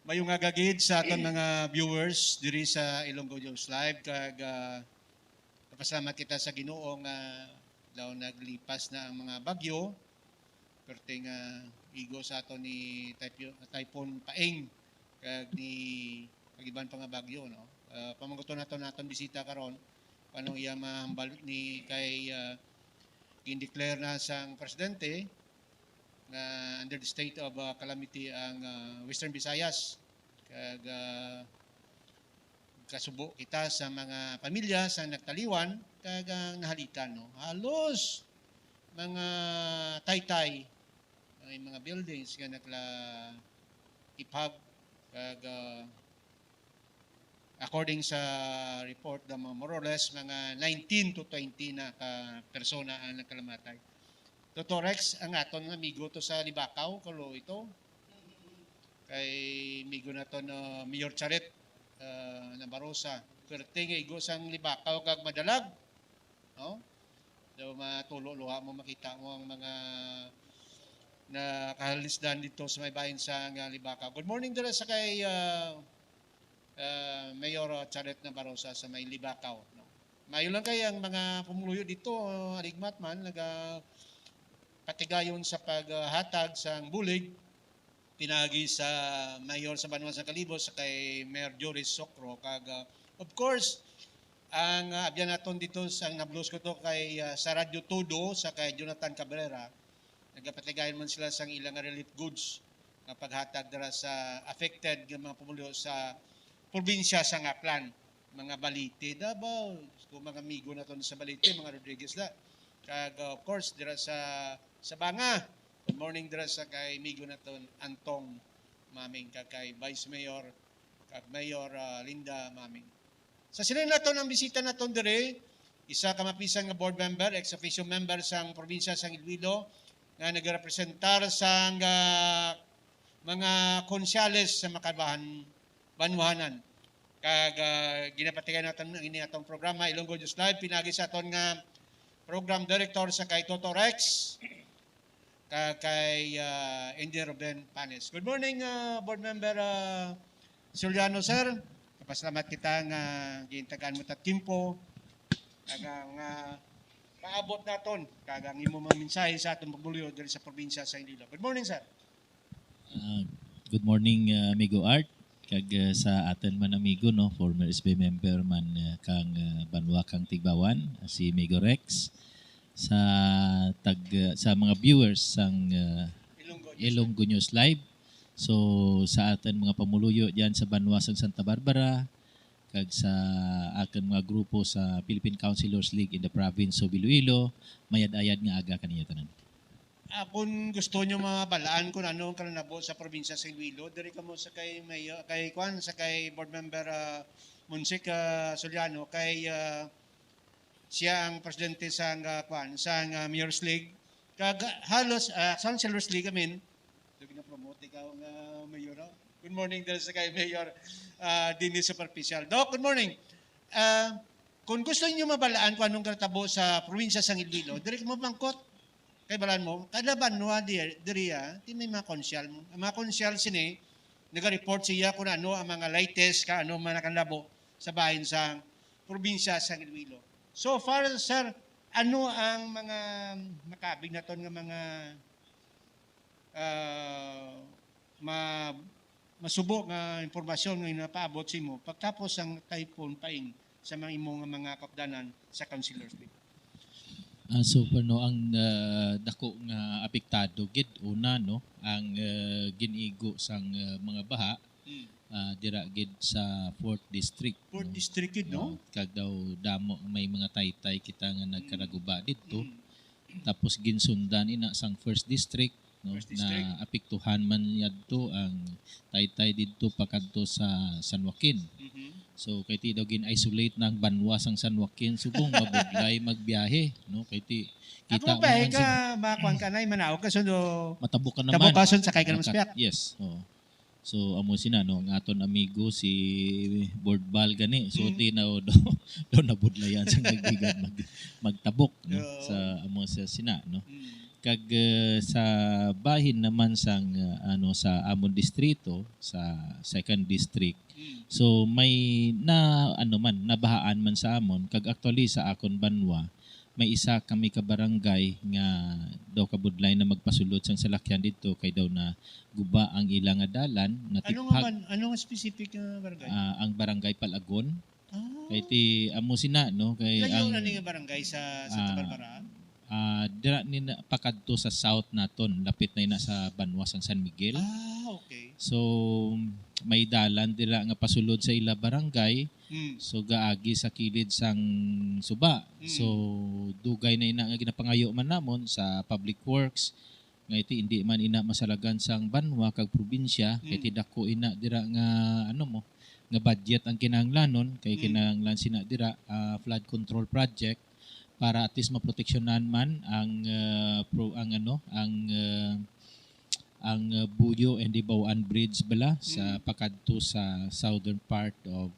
Mayong agagid sa aton mga viewers diri sa Ilonggo News Live kag kapasalamat kita sa Ginoo nga daw naglipas na ang mga bagyo perting igo sa aton ni Typhoon Paeng kag ni iban pa nga bagyo no. Pamangguton naton bisita karon panong iya mahambal ni kay gindeclare na sang presidente na under the state of calamity ang Western Visayas kag kasubo kita sa mga pamilya sa nagtaliwan kag nahalitan no halos mga taytay ay mga buildings nga nagla iphag kag according sa report the more or less mga 19 to 20 na ka persona ang nagkalamatay. Dr. Rex, ang aton nga migo to sa Libakaw, kulo ito. Kay migo na to no Mayor Charet na Barosa. Pwerte nga igo sang Libakaw kag madalag. No? Daw matulo-luha mo makita mo ang mga na kahalisdan dito sa may bahin sa Libakaw. Good morning dira sa kay Mayor Charet na Barosa sa may Libakaw. No? Mayo lang kay ang mga pumuluyo dito, aligmat man, patigayon sa paghatag sa bulig pinagi sa mayor sa Banwa sa Calibos sa kay Mayor Joris Socro kag of course ang abyan naton dito sa nablos ko to kay sa Radyo Todo sa kay Jonathan Cabrera nagapatigayon man sila sang ilang relief goods nga paghatag dira sa affected nga mga pumulyo sa probinsya sa Ngaplan mga Balite Davao kung mga amigo naton sa Balite mga Rodriguez la kag of course dira sa Banga. Good morning dira sa kay migo naton Antong Maming kag kay Vice Mayor kag Mayor Linda Maming. Sa sila naton ang bisita naton dire isa ka mapisan nga board member, ex officio member sang probinsya sang Iloilo nga nagarepresentar sang mga konsyales sa Makabahan Banwahanan. Kag ginapatigan naton ini atong programa Ilonggo News Live pinagi sa aton nga program director sa kay Toto Rex kay Engineer Ruben Panes. Good morning board member Juliano sir. Kapasalamat kita nga gintagaan mo ta timpo kag nga paabot naton kag ang imo mga mensahe sa aton pagbuliw diri sa probinsya sa Iloilo. Good morning sir. Good morning amigo Art kag sa aton man amigo no former SB member man kang Banwa kang Tigbawan si Migo Rex sa mga viewers sang Ilonggo News Live. So sa aton mga pamuluyo diyan sa Banwa sang Santa Barbara kag sa aton mga grupo sa Philippine Councilors League in the province of Iloilo, mayad-ayad nga aga kaniya tanan. Kung gusto nyo mabalaan kung ano ang kalanabo sa probinsya sa Iloilo, diri ka mo sa kay Kwan, sa kay board member Monsic Soliano, kay siya ang presidente sa Kwan, sa Mayor's League. Kag halos Councilors League amin. Dugin na promote ikaw nga mayor. Good morning dahil sa kay Mayor Dini Superficial. Doc, good morning. Kung gusto niyo mabalaan kung anong kalatabo sa probinsya sa Iloilo, diri ka mo bangkot kay balan mo, kada Banwa diriya, di may mga konsyal mo. Ang mga konsyal sini, nag-report siya kung ano ang mga latest, ano man nakalabo sa bahin sa probinsya sa Iloilo. So far, sir, ano ang mga makabig na ton nga mga masubok nga impormasyon nga napaabot si mo pagtapos ang Typhoon Paeng sa mga imong mga kapdanan sa Councilors League? So no ang dako nga apektado gid una no ang ginigo sang mga baha dira gid sa 4th district. 4th district gid no? Kag daw damo may mga taytay kita nga nagkaraguba didto. Tapos ginsundan ina sang 1st district no na apektuhan man yadto ang taytay didto pakadto sa San Joaquin. So kay ti daw gin-isolate ng Banwa sang San Joaquin subong mabudlay magbiyahe no kay ti kita mo ka makuan ka nay manaw ka sundo matabok ka naman. Tabukason sa kay ka spiak. Yes. Oh. So amo sina no ang aton amigo si Boardball gani so di na do nabudlayan sa nagbigan magtabok no sa amo sa sina no. Kag sa bahin naman sang sa amon distrito sa second district. So may nabahaan man sa amon kag actually sa akon banwa may isa kami ka barangay nga daw kabudlay na magpasulod sang salakyan dito kay daw na guba ang ilang nga dalan Ano nga natipag man, ano nga specific nga barangay? ang barangay Palagon Ah, kay ti amo sina no kay layo ang na ni nga barangay sa Santa Barbara. dira ni pakadto sa south naton lapit na ina sa Banwa sang San Miguel. Okay. So may dalan dira nga pasulod sa ila barangay. So gaagi sa kilid sang suba. So dugay na ina nga ginapangayo man namon sa Public Works nga iti hindi man ina masalagan sang banwa kag probinsya kay ti dako ina dira nga nga budget ang kinahanglanon kay kinahanglan sina dira flood control project para at least maproteksyonan man ang Buyo and Ibawaan Bridge bala sa pakadto sa southern part of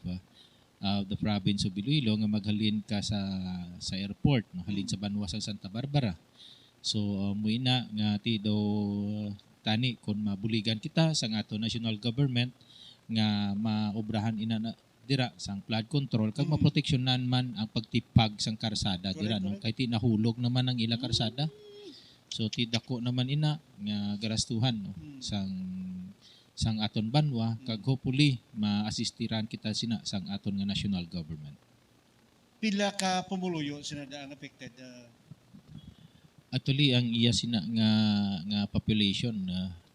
the province of Iloilo nga maghalin ka sa airport no halin sa Banwa sa Santa Barbara. So muina nga ti daw tani kon mabuligan kita sa ato national government nga maobrahan ina na dira sang flood control kag maproteksyonan man ang pagtipag sang karsada dira no kay ti nahulog naman ang ila karsada. So ti dako naman ina nga garastuhan no sang aton banwa kag hopefully maasistiran kita sina sang aton nga national government. Pila ka pumuluyo sina ang affected? Actually ang iya sina nga population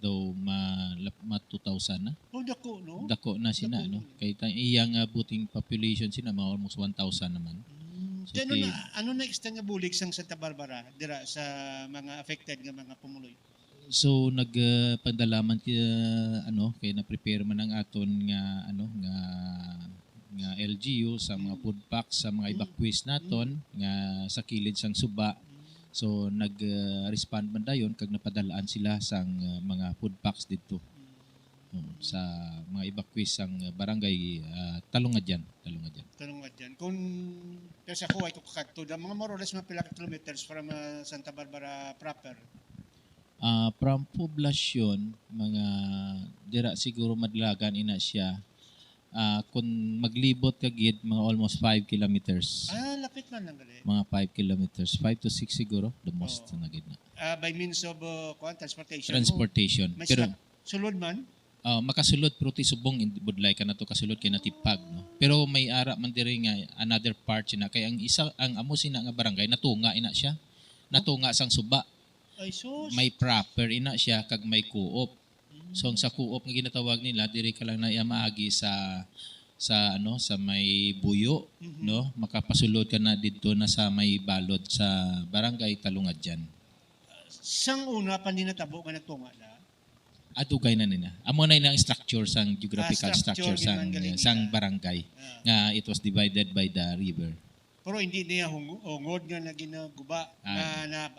daw ma 2,000 na. Oh, dako no? Dako na sina Dako. no. Kay iyang buting population sina mga almost 1,000 naman. So, ano na extend nga bulig sang Santa Barbara dira sa mga affected nga mga pumuloy? So nagpandalaman ti kay na prepare man ang aton nga LGU sa mga food packs sa mga evacuees naton nga sa kilid sang suba. So nag-respond man dayon kag napadalaan sila sang mga food packs didto. Sa mga evacuees sang barangay Talungadyan. Tanong nga dyan. Kung kasi ako ay kakadto, mga more or less mga pila ka kilometers from Santa Barbara proper. From poblasyon, mga dira siguro madlagan ina siya. Kung maglibot ka gid, mga almost 5 kilometers. Lapit man lang gali. Mga 5 kilometers. 5 to 6 siguro, the most na gid na. By means of transportation. Transportation. May Pero sulod man? makasulod pero ti subong budlay ka na to kasulod kay natipag no. Pero may ara man diri nga another part sina kay ang amo sina nga barangay natunga ina siya. Natunga sang suba. Ay sus. May proper ina siya kag may co-op. So ang sa co-op nga ginatawag nila diri ka lang na maagi sa may buyo no makapasulod ka na didto na sa may balod sa barangay Talungadyan. Sang una pa ni natabo nga natunga na. Adugay na nila. Amo na inang structure sang geographical Structure, structure galing sang nila. barangay nga it was divided by the river. Pero hindi niya hungod nga na ginaguba na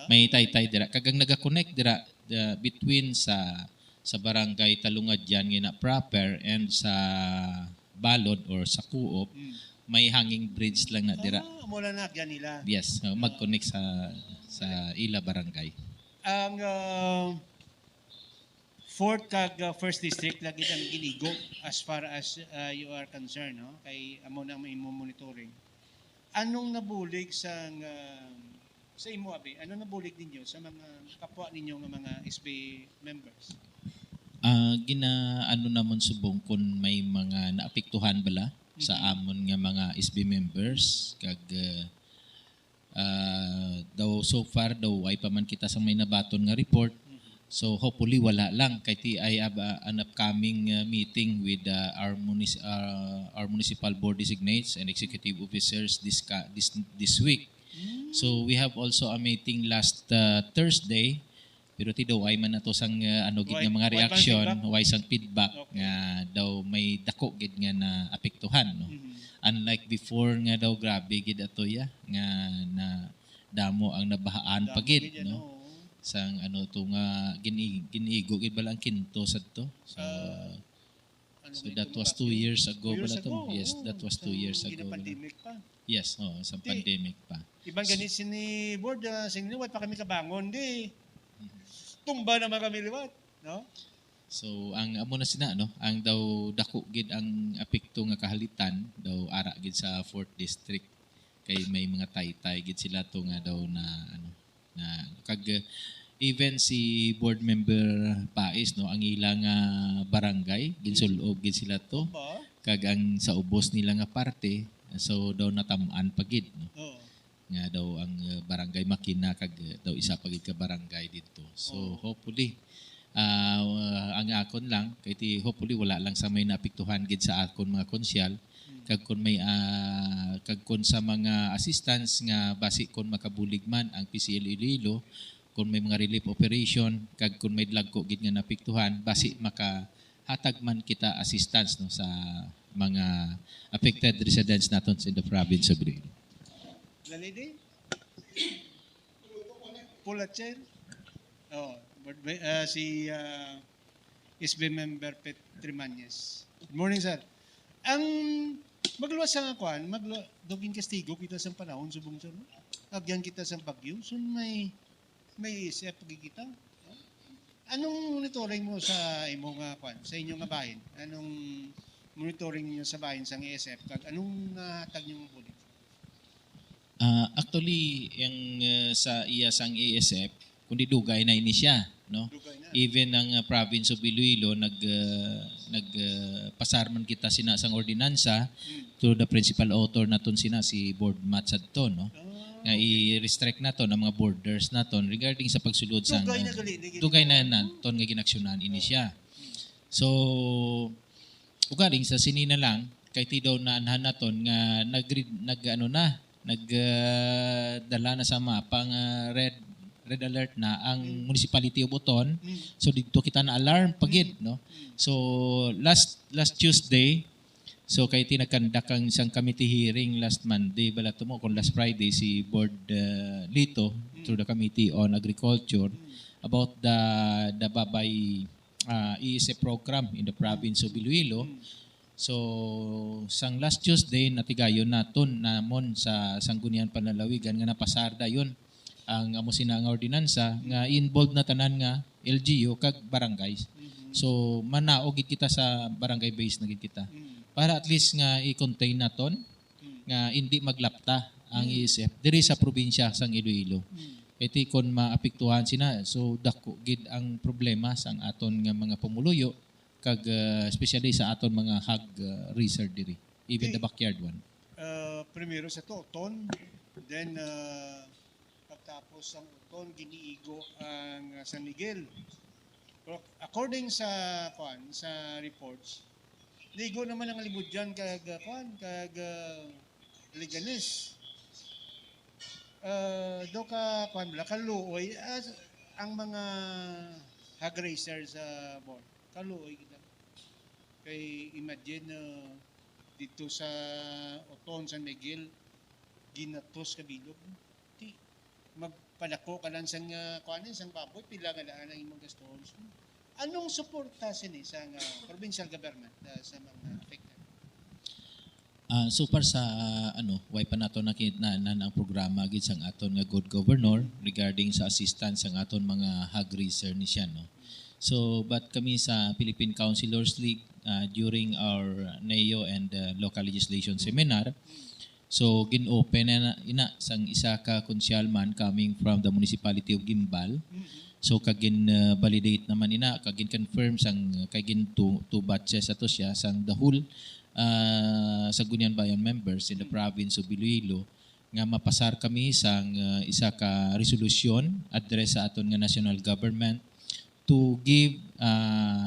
May taytay dira kagang naga-connect dira between sa barangay Talungadyan nga na proper and sa balod or sa co-op may hanging bridge lang na dira. Mula na yan nila. Yes, mag-connect sa ila barangay. Ang fourth kag first district lagi ang ginigo as far as you are concerned, no? Kay amo na may monitoring. Anong nabulig sa imo abi? Ano nabulig ninyo sa mga kapwa ninyo nga mga SB members? Namon subong kun may mga naapektuhan bala sa amon nga mga SB members kag daw so far daw ay pa man kita sa may nabaton nga report. So hopefully wala lang kay ti ay an upcoming meeting with our municipal board designates and executive officers this week. So we have also a meeting last Thursday pero ti daw ay man nato sang gid nga mga reaction, wise sang feedback nga daw may dako gid nga na apektuhan no. Unlike before nga daw grabe gid ato ya nga na damo ang nabahaan pagid no. Sang to nga ginigo gid bala ang kinto sadto. So So that was 2 years ago 2 years pala to. ago. Yes, that was 2 years ago. Gina-pandemic pa. Yes, sa Di- pandemic pa. Ibang ganit ni board, sa inyo, pa kami kabangon, di. Tumba naman kami liwat. No? So ang amo na sina no, ang daw dako gid ang apekto nga kahalitan daw ara gid sa 4th district kay may mga taytay gid sila to nga daw na na kag even si board member Pais no ang ilang barangay ginsulob gid sila to Ba? kag ang sa ubos nila nga parte so daw natam-an pa gid no Oo. nga daw ang barangay Makina kag daw isa pa gid ka barangay dito. So hopefully ang akon lang kay ti hopefully wala lang sa may naapektuhan gid sa akon mga konsyal kag kon may kag kon sa mga assistance nga basi kon makabulig man ang PCL Iloilo kon may mga relief operation kag kon may dagko gid nga naapektuhan basi makahatag man kita assistance no sa mga affected residents naton in the province of Iloilo. Lalidi? Pulacher? Oh, si SB member Petri Mañez. Good morning, sir. Ang magluwas sa kuan, dogin kastigo kita sa panahon subong sir. Agyan kita sa bagyo, sun may isip pagkikita. Anong monitoring mo sa imong kuan, sa inyong nga bahin? Anong monitoring niyo sa bahin sa ESF kag anong hatag niyo mo Actually, yung sa iya sang ASF, kundi dugay na ini siya, no? Dugay na. Even ang province of Iloilo pasar man kita sina sang ordinansa to the principal author naton sina si Board Matsadto, no? Nga i-restrict naton ang mga borders naton regarding sa pagsulod sang Dugay na gali. dugay na naton nga ginaksyonan ini siya. So ugaling sa sinina lang kay ti daw na anhan naton nga nagdala na sa mapa nga red alert na ang municipality of Buton. So dito kita na alarm pagid no. So last Tuesday so kay tinagkandak ang isang committee hearing last Monday bala mo kon last Friday si board Lito through the Committee on Agriculture about the babay ESF program in the province of Iloilo. So, sang last Tuesday, natigayon naton namon sa Sangguniang Panlalawigan nga napasarda yon ang amo sina nga ordinansa nga involved na tanan nga LGU kag barangays. So, manaog gid kita sa barangay base na gid kita. Para at least nga i-contain naton nga hindi maglapta ang ESF diri sa probinsya sang Iloilo. Iti kon maapektuhan sina, so dako gid ang problema sang aton nga mga pumuluyo kag especially sa aton mga hog research diri, even the backyard one. Primero sa Toton, then pagtapos ang Toton, giniigo ang San Miguel. Pero according sa reports, ligo naman ang libod dyan kag Liganes. Do ka kaluoy ang mga hog racer sa board. Kaluoy kita. Kay imagine dito sa Oton, San Miguel, ginatos ka bilog. Ti magpadako ka lang sang sang baboy, pila nga daan ang imong gastos. Anong suporta sini sa provincial government sa mga affected? So far sa way pa nato nakita na ang programa gid sang aton nga good governor regarding sa assistance sang aton mga hog racer ni siya no. So but kami sa Philippine Councilors League during our NEO and local legislation seminar, so gin-open na ina sang isa ka konsyalman coming from the municipality of Gimbal. So kagin validate naman ina kagin confirm sang kagin two batches ato siya sang the whole Sangguniang Bayan members in the province of Iloilo nga mapasar kami sang isa ka resolution address sa aton nga national government to give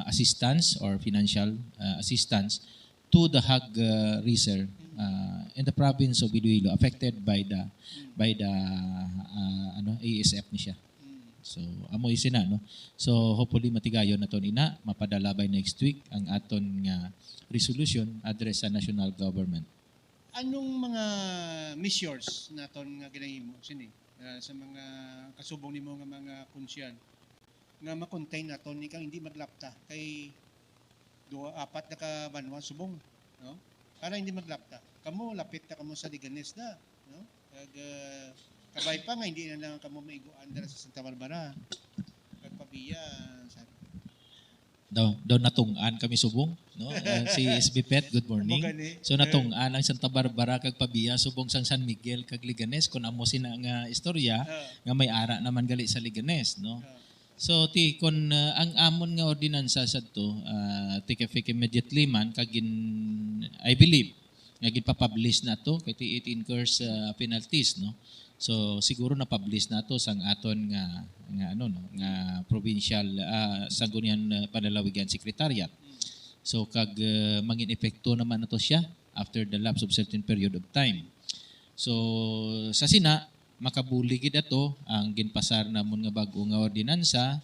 assistance or financial assistance to the hog rearer in the province of Iloilo affected by the ASF ni siya. So amo isina no. So hopefully matigayon naton ina mapadala by next week ang aton nga resolution address sa national government. Anong mga measures naton nga ginahimo sini sa mga kasubong nimo nga mga konsyal nga ma-contain naton ni kang hindi maglapta kay apat na ka banwa subong, no? Para hindi maglapta. Kamo lapit na kamo sa Liganes na, no? Kag kabay pa nga hindi na lang kamo maiguan dira sa Santa Barbara. Kag pabiya sa Daw natungan kami subong, no? Si SB Pet, good morning. Gani. So natungan ang Santa Barbara kag Pabia subong sang San Miguel kag Liganes kun amo sina nga istorya nga may ara naman gali sa Liganes, no? So ti kon ang amon nga ordinansa sadto take effect immediately man kag I believe nga ginpa-publish na to kay it incurs penalties, no? So siguro na-publish na to sang aton nga ano no nga provincial sanggunian panlalawigan secretariat. So kag mangin epekto naman nato siya after the lapse of certain period of time. So sa sina makabuli gid ato ang ginpasar namon nga bag-o nga ordinansa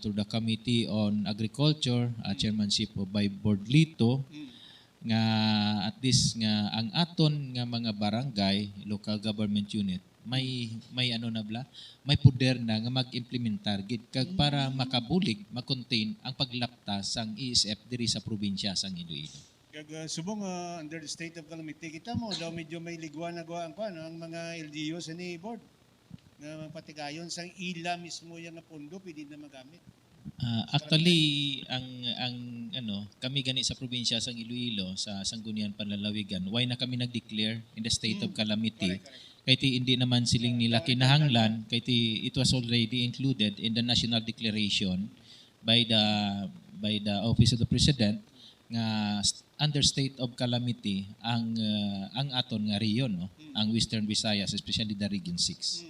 through the Committee on Agriculture, chairmanship by Board Lito, nga at least nga ang aton nga mga barangay, local government unit, may ano na bla, may poder na nga mag-implementar gid kag para makabulig, makontain ang paglapta sang ESF diri sa probinsya sang Iloilo. Kag subong under the state of calamity kita mo daw medyo may ligwan na goan ko ang mga LGU sa ni board nga magpatigayon sang ila mismo yang nga pondo pwede na magamit. Actually ang ano kami gani sa probinsya sang Iloilo sa Sangguniang Panlalawigan why na kami nag-declare in the state of calamity. Kay ti hindi naman siling nila kinahanglan kay ti it was already included in the national declaration by the office of the president nga under state of calamity ang aton nga riyon, no, ang Western Visayas, especially the Region 6.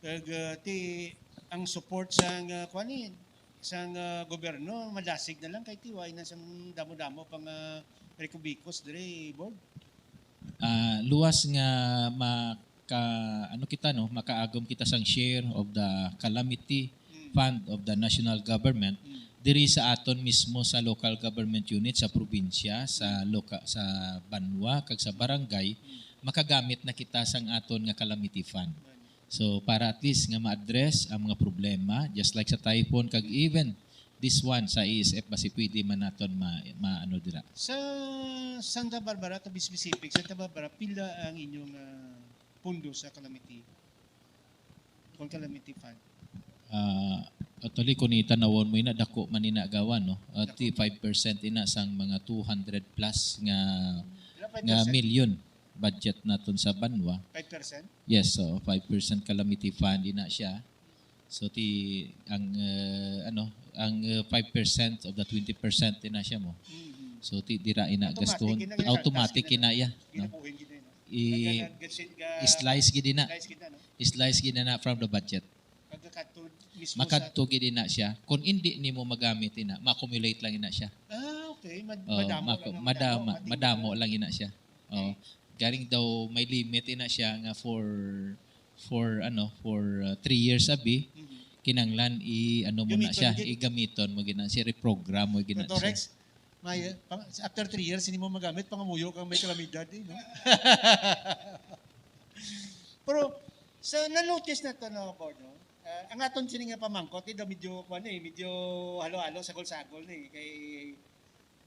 Kag ti ang support sang kuanin sang gobyerno madasig na lang kay tiway na sang damo-damo pang rekubikos dire board. Luwas nga makaagom kita sang share of the calamity fund of the national government diri sa aton mismo sa local government unit sa probinsya, sa banwa kag sa barangay, makagamit na kita sang aton nga calamity fund. So para at least nga ma-address ang mga problema just like sa typhoon kag even this one sa ESF basi pwede man naton maano dira. Sa Santa Barbara to be specific, Santa Barbara pila ang inyong pundo sa calamity? Kung calamity fund. Actually kung itanawon mo ina dako man ina gawan, no. 5% ina sang mga 200 plus nga million budget naton sa banwa. 5%? Yes, so 5% calamity fund ina siya. So ang 5% of the 20% ina siya mo. So dira ina gaston automatic ina ya, no? Slice gid ina. Slice gid na from the budget. Makadto gid ina siya. Kung hindi nimo magamit ina, ma-accumulate lang ina siya. Okay. Madamo lang ina siya. Oh. Garing daw may limit ina siya nga for 3 years abi. Kinanglan mo na siya, igamiton mo gina siya, reprogram mo gina siya. Rex, after 3 years hindi mo magamit pangamuyo kang may kalamidad no. Pero sa na-notice na to no board no. Ang aton sini nga pamangkot medyo medyo halo-halo sagol-sagol ni kay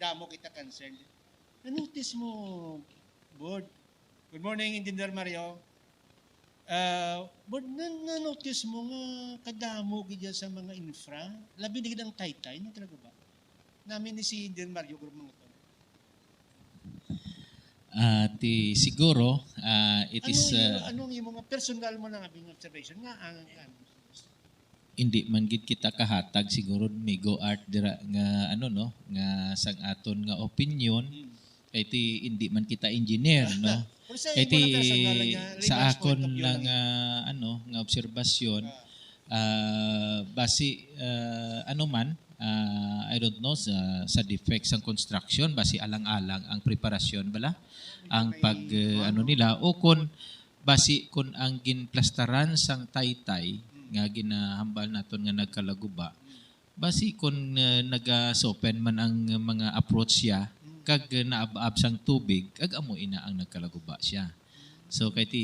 damo kita concerned. Na-notice mo board. Good morning, Engineer Mario. Board, na-notice mo nga kadamo gid sa mga infra, labi na gid ang Taytay, na talaga ba? Namin ni si Engineer Mario group mga to. Siguro, it is... Anong yung mga personal mo na abing observation nga hindi man gid kita kahatag siguro Migo Art dira nga nga sang aton nga opinion kay ti hindi man kita engineer, no. Kay ti sa akon lang nga obserbasyon basi I don't know sa defects sang construction basi alang-alang ang preparasyon bala ang pag nila o kun basi kun ang ginplastaran sang Taytay nga ginahambal naton nga nagkalaguba basi kun nagasopen man ang mga approach siya kag naabab sang tubig kag amo ina ang nagkalaguba siya. So kay ti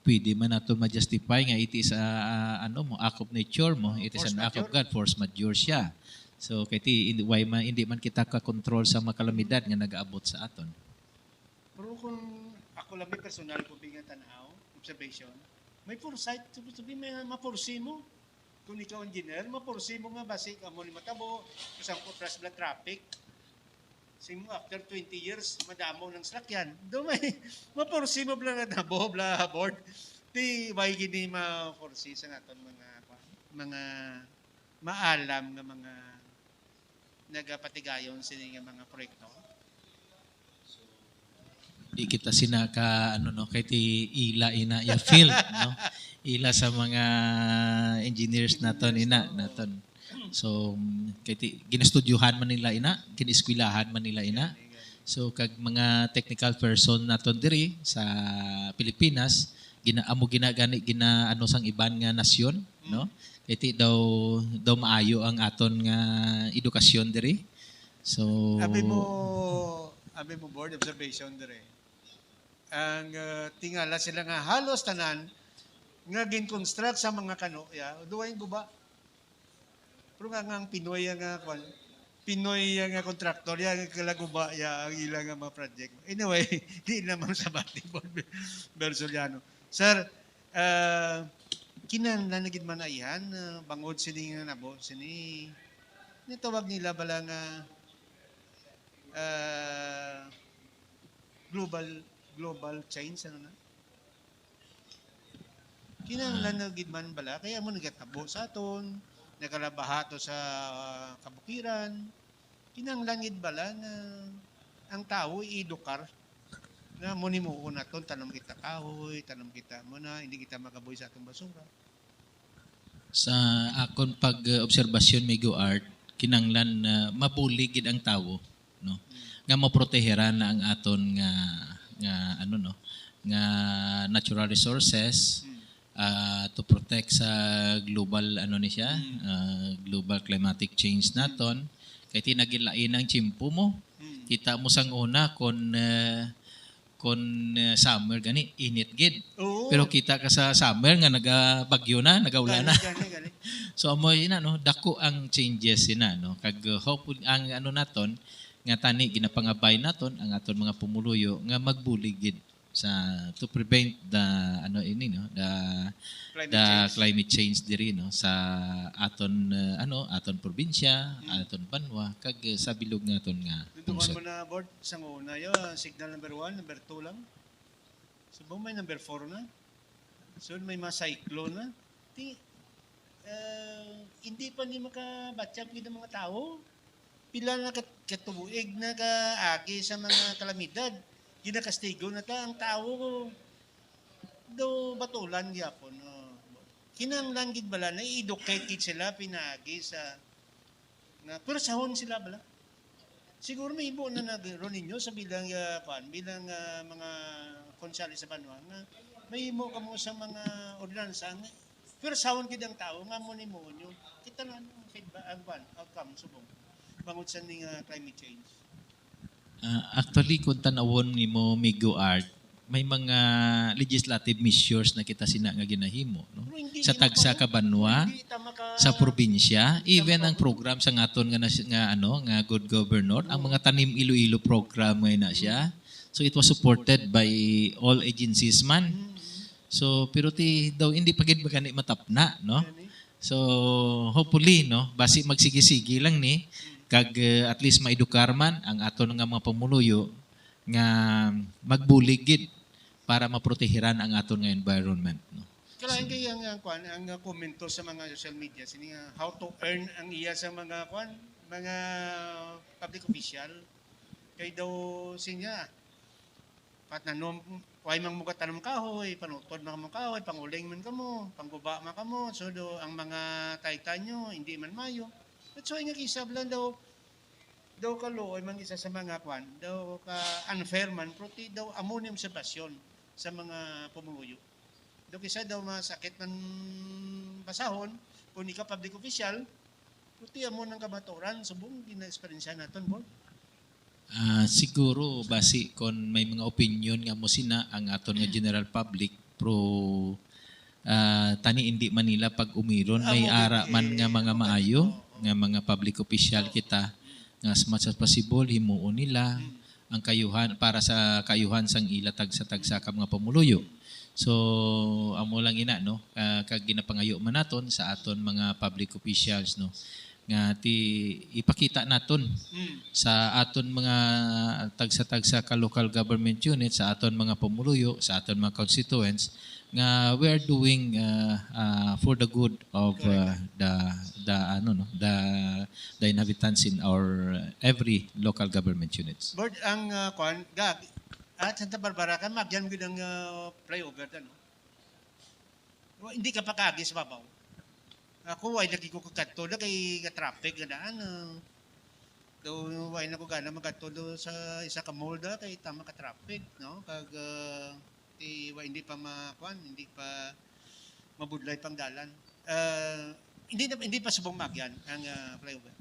pwede man naton ma-justify nga it is act of nature mo, it is an act of God, force majeure siya. So kay ti why man hindi man kita ka-control sa mga kalamidad nga nagaabot sa aton. Pero kung ako lang may personal ko bilang tanaw, observation, may foresight, sabi may mapursi mo. Kung ikaw engineer, mapursi mo nga basic amo ni matabo, isang plus blood traffic. Sing after 20 years, madamo ng sakyan. Do may mapursi mo bla nadabo, bla board. Di why gini ma-forsi sa naton mga maalam nga mga nagapatigayon sini nga mga proyekto. Di kita sinaka ano no kay ti ila ina ya field no. Ila sa mga engineers naton naton. So kay ti ginastudyuhan man nila ina, giniskwelahan man nila ina. So kag mga technical person naton diri sa Pilipinas ginagani ano sang iban nga nasyon no. Kay ti daw maayo ang aton nga edukasyon diri. So Abi mo board observation dire. Ang tingala sila nga halos tanan nga gin-construct sa mga kanoya, duwain guba. Pero nga ang Pinoy nga contractor ya kalaguba ya ang ilang nga mga project. Anyway, di naman sa bati board Bersoliano. Sir, kinahanglan na gid man ayhan bangod sini nga nabo sini nitawag nila bala nga global change ano na kinahanglan na gid man bala kaya mo nagatabo sa aton nakalabahato sa kabukiran kinahanglan gid bala nga ang tao i-edukar na mo ni mo naton tanom kita kahoy tanom kita mo na hindi kita magaboy sa atong basura. Sa akon pag-obserbasyon Migo Art, kinanglan na mabulig gid ang tawo, no? Nga maproteheran na ang aton nga ano no, nga natural resources to protect sa global ano ni siya, global climatic change naton. Kay tinagilain ang chimpo mo. Kita mo sang una kon summer gani init gid. Oo. Pero kita ka sa summer nga nagabagyo na, nagaulan na. Gani. So amo ina no, dako ang changes ina no. Kag hopefully ang ano naton nga tani ginapangabay naton ang aton mga pumuluyo nga magbulig gid sa to prevent the ano ini no, climate change diri no sa aton aton probinsya, aton banwa kag sa bilog naton nga Dudukan mo na board sa una yo signal number 1, number 2 lang. So may number 4 na. So may mga cyclone na. Hindi pa ni makabatsyag gid ang mga tao. Pila na katubuig na kaagi sa mga kalamidad. Ginakastigo na ta ang tao do batulan gyapon. Kinahanglan gid bala na i-educate gid sila pinagi sa na pero sahon sila bala. Siguro may ibo na nagro ninyo sa bilang bilang mga konsali sa banwa nga may imo kamo sa mga ordinansa nga pero sahon gid ang tao nga mo nimo nyo kita na ang feedback ang outcome subong bangod sa ning climate change. Actually kung tanawon nimo Migo Art, may mga legislative measures na kita sina nga ginahimo no. Sa tagsa ka banwa, sa probinsya, even ang program sa ngaton nga good governor, ang mga tanim Iloilo program ngay na siya. So it was supported by all agencies man. So pero daw hindi pa gid magani matapna no. So hopefully no, basi magsigi-sigi lang ni kag at least maedukar man ang aton nga mga pamuluyo nga magbulig gid para maproteheran ang aton nga environment no. Kaya ang komento sa mga social media sini how to earn ang iya sa mga mga public official kay daw sinya patnanom way mang muga tanom kahoy panutod man kamo kahoy panguling man kamo pangguba man kamo so do ang mga taytan nyo hindi man mayo. So nga kisablan daw kaluoy man isa sa mga daw ka unfair man proti daw ammonium observation sa mga pumuluyo. Daw kisa daw masakit man basahon kung ika public official proti amo nang kabaturan subong gina-experience naton board. Siguro basi kon may mga opinion nga mo sina ang aton nga general public tani hindi Manila pag umiron may ara man nga mga maayo nga mga public official kita nga as much as possible himuon nila ang kayuhan para sa kayuhan sang ila tagsa-tagsa ka mga pamuluyo. So amo lang ina no kag ginapangayo man naton sa aton mga public officials no nga ti ipakita naton sa aton mga tagsa-tagsa ka local government unit, sa aton mga pamuluyo, sa aton mga constituents nga we are doing for the good of the inhabitants in our every local government units. Board, ang kuan gag at Santa Barbara kan magyan gid ang flyover no. Hindi ka pa kagi sa babaw. Ako ay lagi ko kakadto na kay ka-traffic nga daan. Do way na ko gana magadto do sa isa ka mall da kay tama ka traffic no kag hindi pa makuan, hindi pa mabudlay pang dalan. Hindi pa subong magyan ang flyover.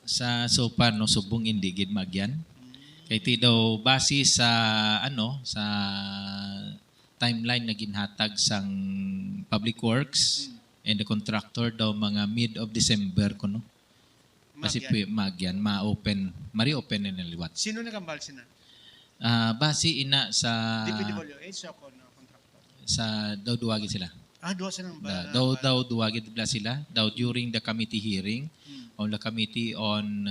Sa sopa no subong hindi gid magyan. Kay ti daw base sa sa timeline na ginhatag sang Public Works and the contractor daw mga mid of December kuno. Kasi magyan ma-open, mari-open na liwat. Sino nagambal sina? Base ina sa DPWH o contractor? Sa daw duwagi sila. Duwa silang ba? Daw duwagi sila. Daw during the committee hearing on the committee on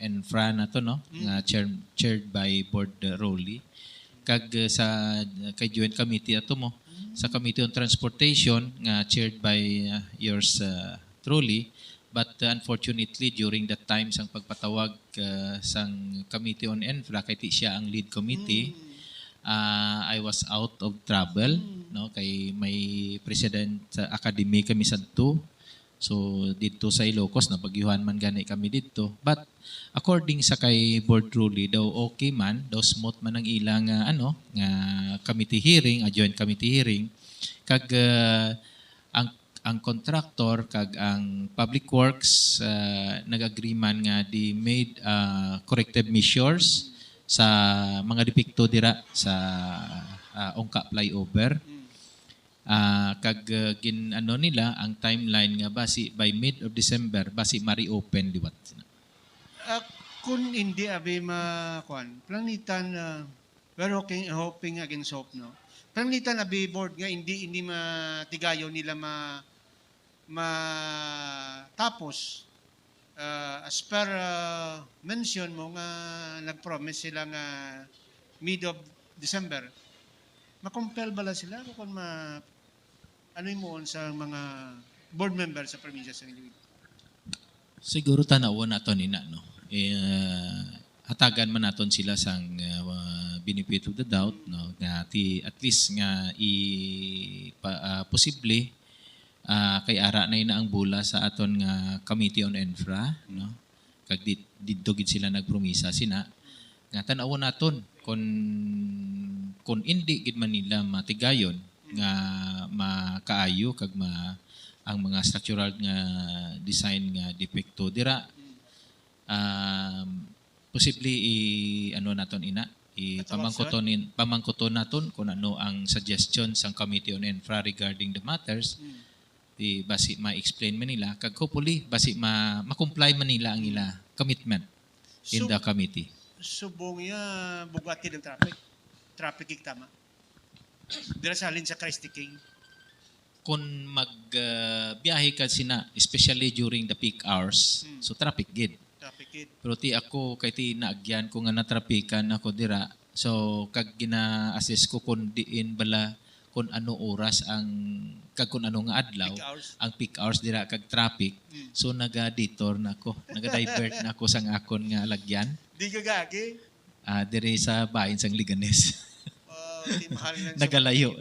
Enfra na to no, nga chaired by Board Rowley. Kag sa kay joint committee ato mo sa Committee on Transportation nga chaired by yours truly, but unfortunately during that time sang pagpatawag sang Committee on Enfra kay ti siya ang lead committee, I was out of trouble no kay may president sa academy kami sadto. So dito sa Ilocos na pagyuhan man gani kami dito. But according sa kay Board Truly daw okay man, daw smooth man ang ilang nga committee hearing, a joint committee hearing. Kag ang contractor kag ang Public Works nag-agreement nga di made corrective measures sa mga depekto dira sa Ongka flyover. Kag nila ang timeline nga basi by mid of December basi mari-open liwat. Kung hindi abi makuan, planitan we're hoping against hope no. Planitan abi board nga hindi matigayo nila matapos as per mention mo nga nag-promise sila nga mid of December. Ma-compel bala sila kung ano mo sa mga board members sa probinsya sa Iloilo? Siguro tanawon naton ina no. Hatagan man naton sila sang benefit of the doubt no nga at least nga posible kay ara na ina ang bula sa aton nga Committee on Enfra no. Kag didto gid sila nagpromisa sina nga tan-awon naton kung hindi gid man nila matigayon nga makaayo kag ang mga structural nga design nga depekto dira posible naton ina pamangkoton naton kung ano ang suggestion sang Committee on Infra regarding the matters di basi ma-explain man nila kag hopefully basi ma-comply man nila ang ila commitment in the committee. Subong bugati ng traffic tama. Dira sa halin sa Christy King. Kung magbiyahe ka sina, especially during the peak hours, so traffic gid. Pero ti ako, kay ti naagyan ko nga natrapikan ako dira, so kag gina-assess ko kung diin bala kung ano oras kung ano nga adlaw, ang peak hours dira kag traffic, so naga-detour na ako, naga-divert na ako sang akon nga lagyan. Di ka gagi? Dire sa bahin sang Liganes. Nagalayo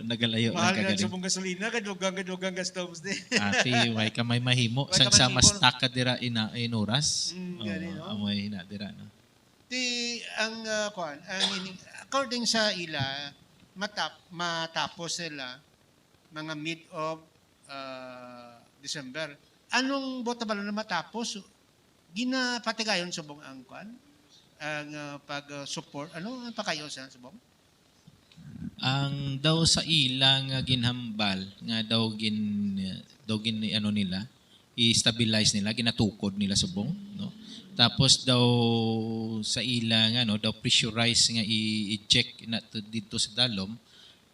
mahal na sa mong gasolina kadlugang gastos din. Ati way ka may mahimo sang sama stock ka dira inuras. Amoy na dira no. Ang according sa ila matapos sila mga mid of December. Anong bota bala na matapos? Ginapatigayon subong ang pag-support ang pakayo sa subong? Ang daw sa ilang ginhambal nga daw gin nila i-stabilize nila, ginatukod nila subong, no? Tapos daw sa ila nga no, daw pressurize nga i-check na dito sa dalom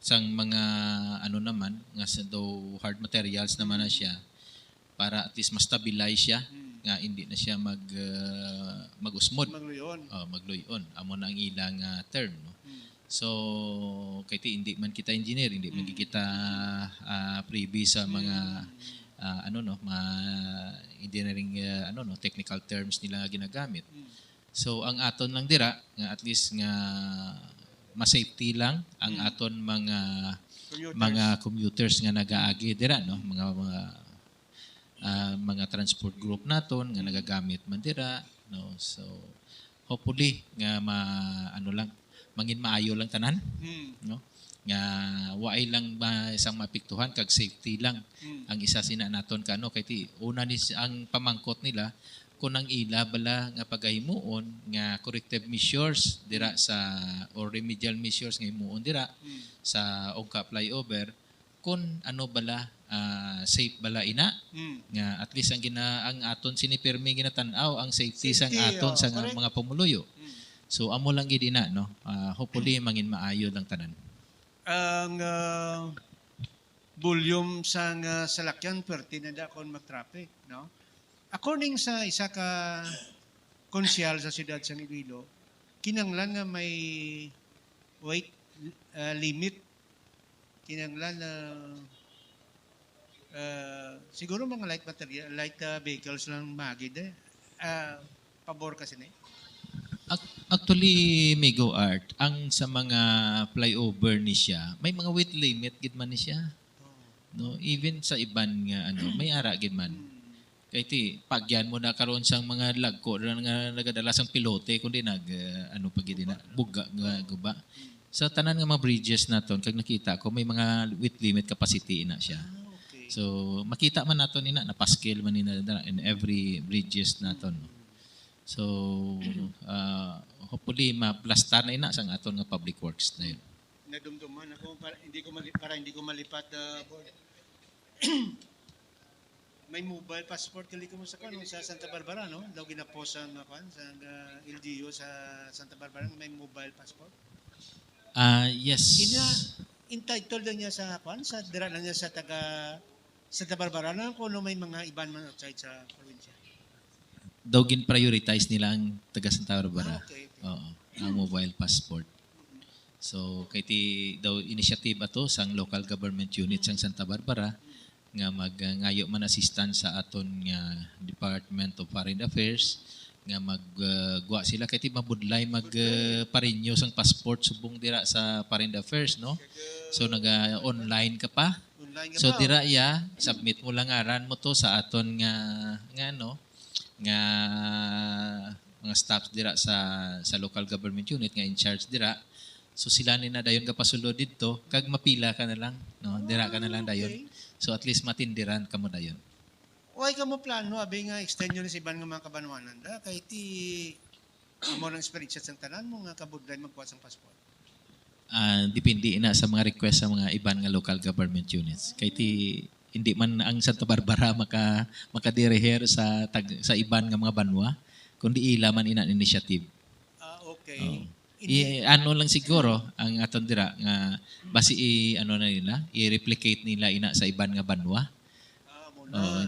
sang mga ano naman nga sa daw hard materials naman na siya para at least ma-stabilize siya nga hindi na siya mag-usmod. Magluyon. Amo na ang ilang term, no. So kay hindi man kita engineer, hindi man kita privy sa mga engineering technical terms nila ginagamit. So ang aton lang dira nga at least nga ma-safety lang ang aton mga commuters nga nagaagi dira, no, mga transport group naton nga nagagamit man dira, no. So hopefully nga mangin maayo lang tanan, no, nga waay lang isang mapiktuhan kag safety lang ang isa sina naton kano kay ti una ni ang pamangkot nila kung ang ila bala nga pagahimuon nga corrective measures dira sa or remedial measures nga himuon dira sa Ongka flyover kung ano bala safe bala ina nga at least ang aton sinipirmi ginatan-aw ang safety sang aton sa mga pumuluyo. So amo lang gid ina, no. Hopefully mangin maayo lang tanan. Ang volume sang salakyan perti na da kon mag-traffic, no. According sa isa ka konsyal sa siyudad sang Iloilo, kinanglan nga may weight limit, kinanglan na siguro mga light vehicles lang magid pabor kasi ni. Actually, Migo Art, ang sa mga flyover ni siya, may mga weight limit gid man ni siya. No, even sa iban nga may ara gid man. Kay ti pagyan mo na karon sang mga lagko nga nagadala sang pilote kundi pag gid na buga nga guba. Sa tanan nga mga bridges naton kag nakita ko may mga weight limit capacity na siya. So makita man naton ina napaskil man ina in every bridges naton. So hopefully maplastar na ina sang aton nga public works na yun. Nadumduman ako para hindi ko malipat board. May mobile passport kali ko sa Santa Barbara, no? Daw ginapost sa sa LGU sa Santa Barbara may mobile passport. Yes. Entitled lang niya sa sa dira lang niya sa taga Santa Barbara lang kung may mga iban man outside sa probinsya. Daw gin-prioritize nila ang taga Santa Barbara. Okay. Oo, ang mobile passport. So kay ti daw initiative ato sang local government unit sang Santa Barbara nga ngayo man assistance sa aton nga Department of Foreign Affairs nga magguwa sila kay ti mabudlay parinyo sang passport subong dira sa Foreign Affairs, no. So online ka pa. So dira submit mo lang aran mo to sa aton nga mga staffs dira sa local government unit nga in charge dira. So sila ni na dayon ka pasulod didto kag mapila ka na lang, no. Dira ka na lang dayon. So at least matindiran ka mo dayon. Why ka mo plano abi nga extend yun sa iban nga mga kabanwanan da kay ti mo nang experience sa tanan mo nga kabudlay magkuha sang passport. Depende ina sa mga request sa mga iban nga local government units. Kay ti hindi man ang Santa Barbara makadireher sa iban nga mga banwa kundi ila man ina initiative. Okay. Ano lang siguro ang aton dira nga basi i-replicate nila ina sa iban nga banwa.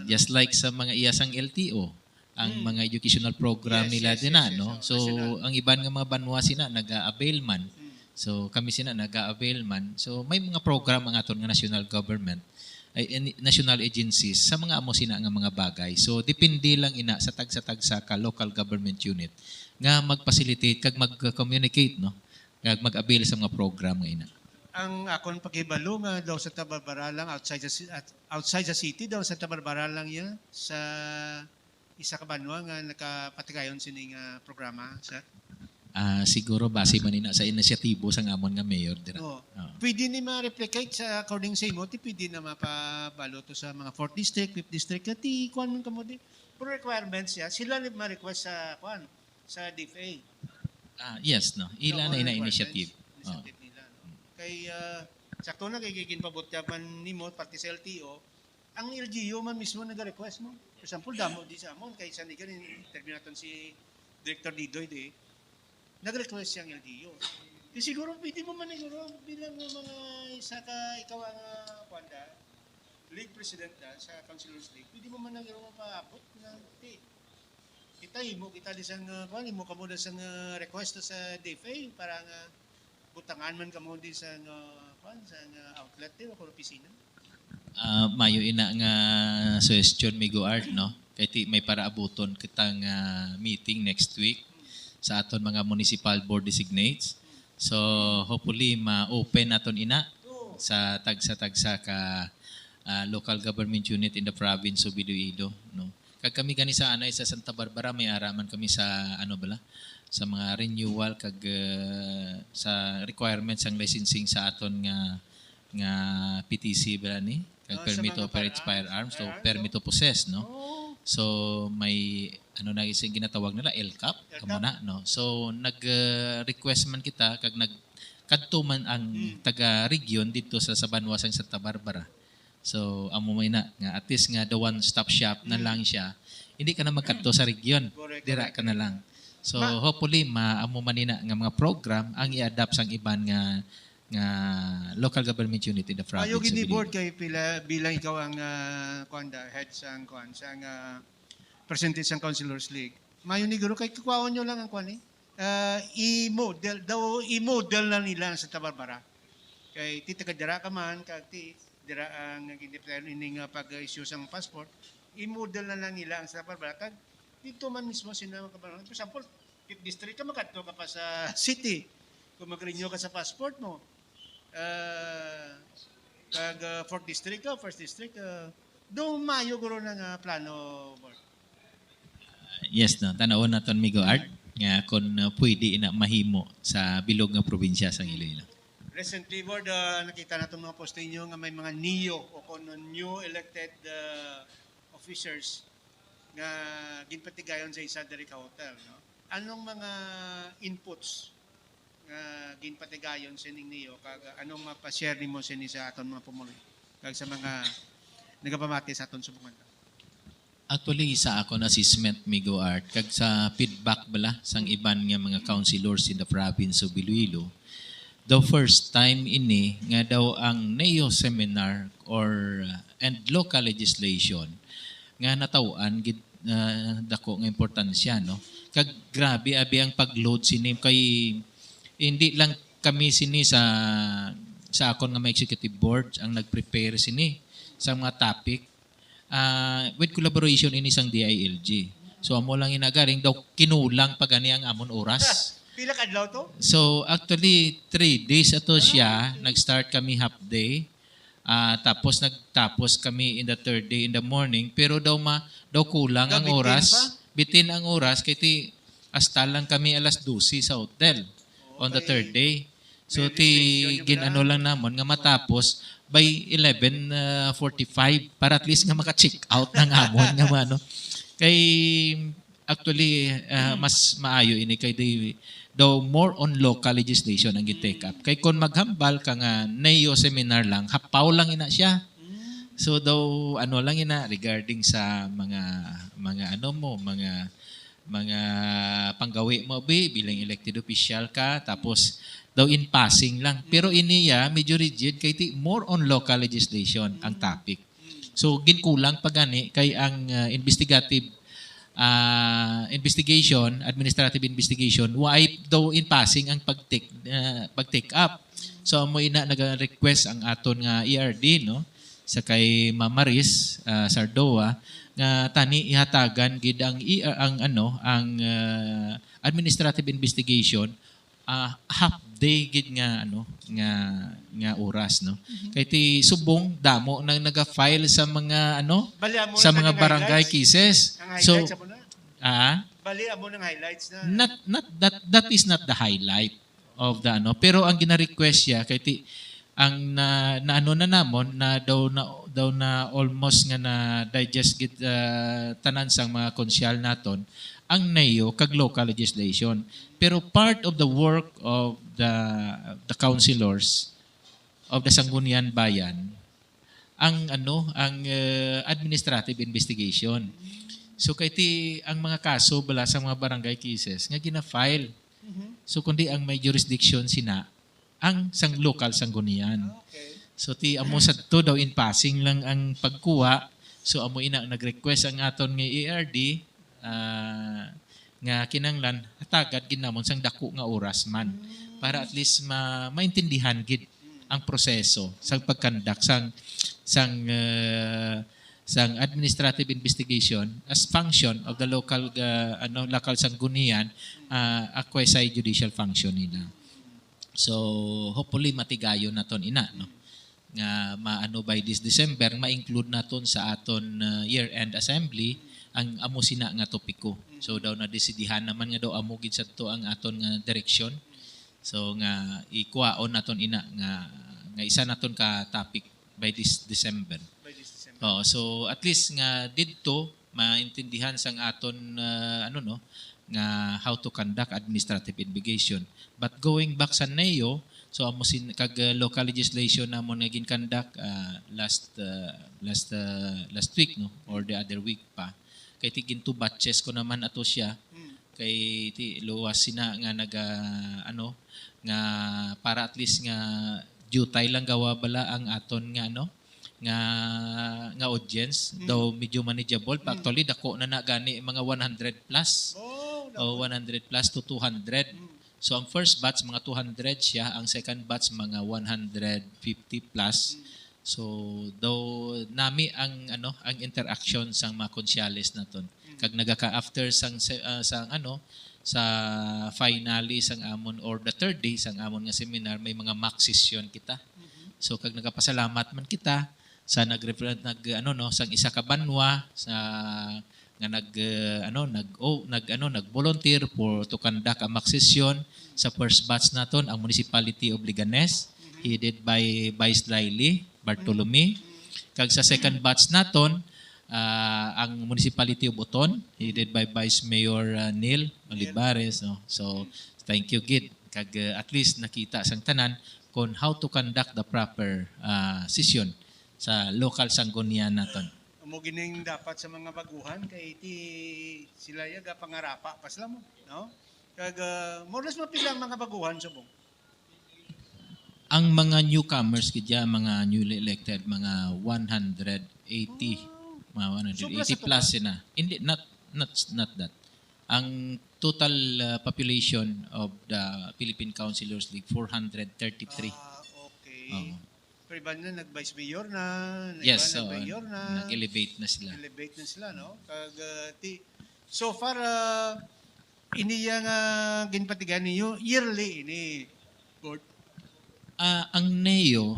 Just like sa mga iyasang LTO, ang mga educational program nila din no. So ang iban nga mga banwa sina naga-avail man. So kami sina naga-avail man. So may mga program ang aton nga national government national agencies sa mga amo sina nga mga bagay. So depende lang ina sa tagsa ka local government unit nga mag-facilitate kag mag-communicate, no, kag mag-avail sa mga program nga ina. Ang akon pakibalo nga daw sa Barbara lang outside the city daw sa Barbara lang ya sa isa ka banwa nga nakapatigayon sining programa sir. Siguro base man ina sa inisyatibo sa amon nga mayor dira. Pwede ni ma-replicate sa according sa imo, pwede na mapabalo to sa mga 4th district, 5th district, ti kuan man kamo di. Pero requirements ya, sila ni ma-request sa DFA. Yes, no. Ila na ina initiative. Nila, no? Kay sakto na kay ginpabot man nimo pati sa LTO ang LGU man mismo nag-request mo. For example, damo di sa amon kay San Miguel interview naton si Director Didoy di nag-request siyang LGU. Di siguro pwede mo man siguro bilang mga isa ka ikaw ang kwanda league president na sa Councilors League, pwede mo man nang mapaabot na kita di sang kuan mo kamo da sang request sa DFA para nga butangan man kamo di sang kuan sang outlet di o opisina. Mayo ina nga suggestion Migo Art, no? Kay ti may para abuton kitang meeting next week sa aton mga municipal board designates. So hopefully ma-open aton ina sa tagsa ka local government unit in the province of Iloilo, no? Kag kami gani sa anay sa Santa Barbara may araman kami sa sa mga renewal kag sa requirements ang licensing sa aton nga PTC bala ni kag permit to operate firearms to permit to possess, no? So may na isang ginatawag nila LCAP kamo na, no? So nag-request man kita kag kadto man ang taga region dito sa Banwasang Santa Barbara. So amo may na nga at least nga the one stop shop na lang siya. Hindi ka na magkadto sa region. Dira ka na lang. So hopefully maamo man nina nga mga program ang i-adapt sang iban nga local government unit in the province. Ayo gini board kay bilang ikaw ang head sang percentage sang Councilors League. Mayo ni guro kay kuwaon nyo lang ang kuan i-model na nila sa Santa Barbara. Kay ti taga ka man kag ti dira ang independent ining pag-issue sang passport, i-model na lang nila ang Santa Barbara kag dito man mismo sinama ka ba. For example, if district ka makadto ka pa sa city, kung mag-renew ka sa passport mo, kag 4th district ka, 1st district, do mayo guro na nga plano board. Yes, no. Tanawon naton Migo Art nga kung pwede ina mahimo sa bilog nga probinsya sang Iloilo. Recently board, nakita natin mga poste nyo nga may mga NEO o kung new elected officers nga ginpatigayon sa isa dari ka hotel. No? Anong mga inputs nga ginpatigayon sa ning NEO kag anong mapashare nimo sa aton mga pumuloy kag sa mga nagapamati sa aton subukan? Actually sa akon assessment Migo Art kag sa feedback bala sang iban nga mga councilors in the province of Iloilo, the first time ini nga daw ang NEO seminar or and local legislation nga nataw-an gid dako nga importansya, no? Kag grabe abi ang pagload sini kay hindi lang kami sini sa akon nga mga executive board ang nag-prepare sini sa mga topic with collaboration ini sang DILG. So amo lang inagaring daw kinulang pa gani ang amon oras. Pila ka adlaw to? So actually 3 days ato siya, nag-start kami half day. Tapos nagtapos kami in the 3rd day in the morning, pero daw kulang ang oras. Bitin ang oras kay ti hasta lang kami alas 12 sa hotel on the 3rd day. So ti ginano lang namon nga matapos by 11:45 para at least nga maka-check out ng amon nga ano. Kay actually mas maayo ini kay daw more on local legislation ang gi-take up. Kay kung maghambal ka nga NEO seminar lang, hapaw lang ina siya. So daw lang ina regarding sa mga panggawi mo bilang elected official ka tapos daw in passing lang. Pero iniya medyo rigid kay more on local legislation ang topic. So ginkulang pa gani kay ang investigative administrative investigation, why daw in passing ang pag-take up. So mo ina nag-request ang aton nga ERD, no, sa kay Ma'am Maris Sardoa nga tani ihatagan gid ang administrative investigation half day gid nga oras, no. Kay ti subong damo nang naga-file sa mga sa mga barangay cases. So bali amo ng highlights na that is not the highlight of the pero ang gina-request siya kay ti ang na namon na daw na almost nga na digest gid tanan sang mga konsyal naton ang NEO kag local legislation. Pero part of the work of the councilors of the Sangguniang Bayan ang administrative investigation. So kay ti ang mga kaso bala sa mga barangay cases nga gina-file. So kundi ang may jurisdiction sina ang sang local sanggunian. Okay. So ti amo sa to daw in passing lang ang pagkuha. So amo ina nag-request ang aton nga ARD nga kinanglan hatagad ginamon sang dako nga oras man para at least maintindihan gid ang proseso sang pagkandak sang administrative investigation as function of the local local sanggunian a quasi judicial function nila. So hopefully matigayon naton ina no nga maano by this December ma-include naton sa aton year-end assembly ang amo sina nga topiko. So daw na desidihan naman nga daw amo gid sadto ang aton nga direksyon. So nga ikuwaon naton ina nga isa naton ka topic by this December. Oh, so at least nga didto maintindihan sang aton nga how to conduct administrative investigation. But going back sa NEO, so amo kag local legislation namon nga gin-conduct last week no or the other week pa. Kay ti ginto batches ko naman ato siya kay ti luwas sina nga nga para at least nga jutay lang gawa bala ang aton nga nga audience daw medyo manageable pa actually dako na gani mga 100 plus o 100 plus to 200. So ang first batch mga 200 siya, ang second batch mga 150 plus. So daw nami ang interaction sang mga konsyales naton. Kag nagaka after sa finally sang amon or the third day sang amon nga seminar may mga mock session kita. So kag nagapasalamat man kita sa sang isa ka banwa sa nga nag-volunteer for to conduct a mock session sa first batch naton ang Municipality of Liganes headed by Vice Laili Bartolome. Kag sa second batch naton ang Municipality of Uton headed by Vice Mayor Neil Olivares. No? So thank you gid kag at least nakita sang tanan kung how to conduct the proper session sa local sanggunian naton. Mo gining dapat sa mga baguhan kay ti sila yaga pangarapa pas mo no kag more or less mapila ang mga baguhan subong ang mga newcomers kidya mga newly elected mga 180 mga 180 plus sina hindi not that ang total population of the Philippine Councilors League 433 okay. Pero iba na nag-vice mayor na, yes, so, nag-mayor na. Nag-elevate na sila. Elevate na sila, no? Kag, so far, iniya nga ginpatigan niyo, yearly ini, board? Ang NEO,